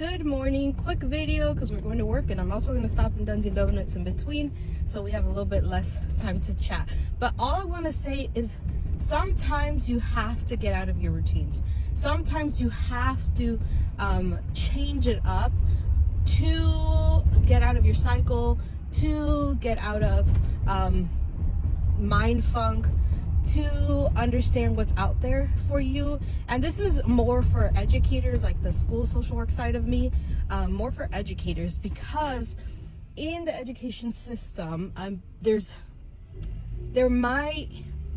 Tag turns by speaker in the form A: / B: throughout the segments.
A: Good morning. Quick video because we're going to work, and I'm also going to stop in Dunkin' Donuts in between, so we have a little bit less time to chat. But all I want to say is sometimes you have to get out of your routines. Sometimes you have to change it up to get out of your cycle, to get out of mind funk, to understand what's out there for you. And this is more for educators, like the school social work side of me, more for educators, because in the education system, there might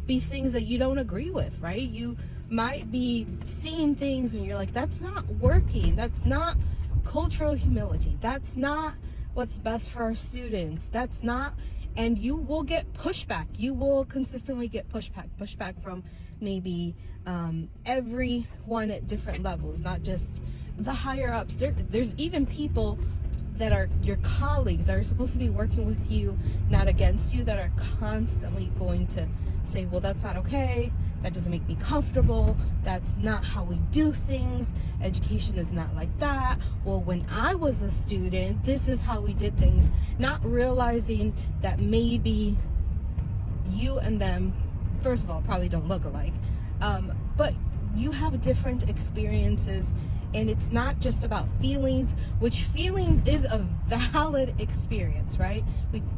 A: be things that you don't agree with, right? You might be seeing things and you're like, that's not working, that's not cultural humility, that's not what's best for our students, that's not. And you will get pushback. You will consistently get pushback from maybe everyone at different levels, not just the higher ups. There's even people that are your colleagues that are supposed to be working with you, not against you, that are constantly going to say, well, that's not okay, that doesn't make me comfortable, that's not how we do things, education is not like that. Well, when I was a student, this is how we did things, not realizing that maybe you and them, first of all, probably don't look alike, but you have different experiences. And it's not just about feelings, which feelings is a valid experience, right?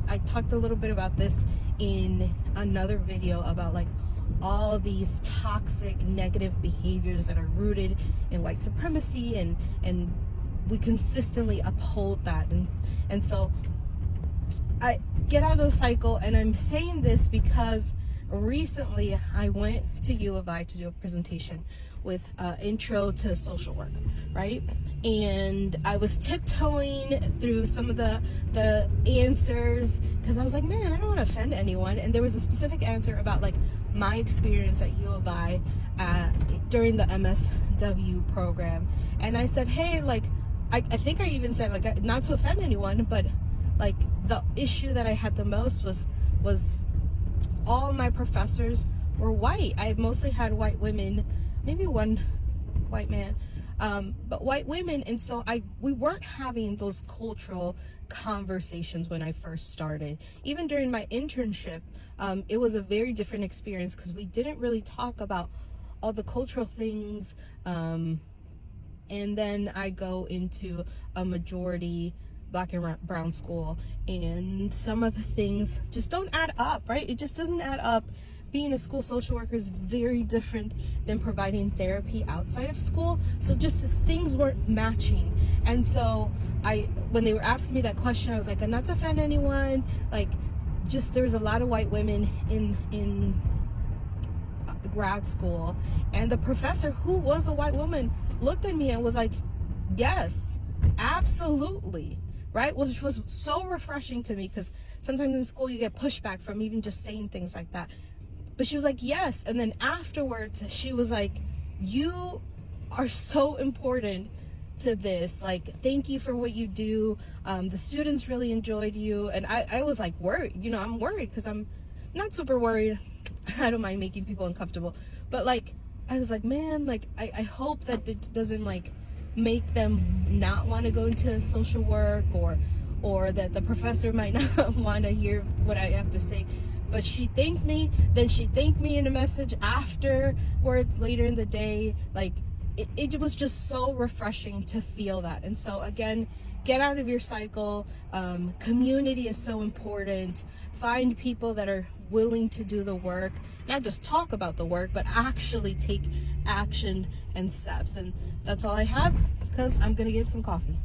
A: I talked a little bit about this in another video about like all these toxic negative behaviors that are rooted in white supremacy, and we consistently uphold that. And so I get out of the cycle, and I'm saying this because recently I went to U of I to do a presentation with intro to social work, right? And I was tiptoeing through some of the answers because I was like, man, I don't want to offend anyone. And there was a specific answer about like my experience at U of I during the MSW program. And I said, hey, like, I think I even said, like, not to offend anyone, but like the issue that I had the most was all my professors were white. I mostly had white women, maybe one white man, but white women. And so we weren't having those cultural conversations when I first started. Even during my internship, it was a very different experience because we didn't really talk about all the cultural things. And then I go into a majority Black and brown school, and some of the things just don't add up, right? It just doesn't add up. Being a school social worker is very different than providing therapy outside of school. So just things weren't matching. And so when they were asking me that question, I was like, and not to offend anyone, like, just there's a lot of white women in grad school, and the professor, who was a white woman, looked at me and was like, yes, absolutely, right? Which was so refreshing to me, because sometimes in school you get pushback from even just saying things like that. But she was like, yes. And then afterwards, she was like, you are so important to this. Like, thank you for what you do. The students really enjoyed you. And I was like worried, I'm worried because I'm not super worried. I don't mind making people uncomfortable. But like, I was like, man, like, I hope that it doesn't like make them not want to go into social work, or that the professor might not want to hear what I have to say. But she thanked me. Then she thanked me in a message afterwards later in the day. Like, it was just so refreshing to feel that. And so again, get out of your cycle. Community is so important. Find people that are willing to do the work, not just talk about the work, but actually take action and steps. And that's all I have, because I'm gonna get some coffee.